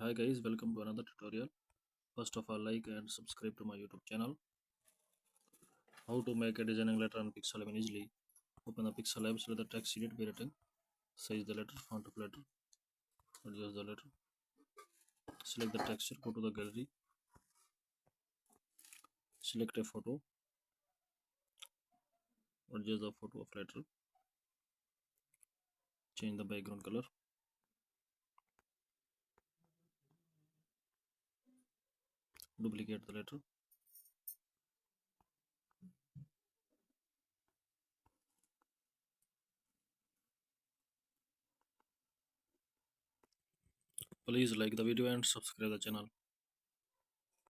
Hi guys, welcome to another tutorial. First of all, like and subscribe to my YouTube channel. How to make a designing letter on Pixel easily. Open the Pixel app, select the text edit by writing. Size the letter, font of letter, adjust the letter. Select the texture, go to the gallery. Select a photo. Adjust the photo of letter. Change the background color. Duplicate the letter. Please like the video and subscribe the channel.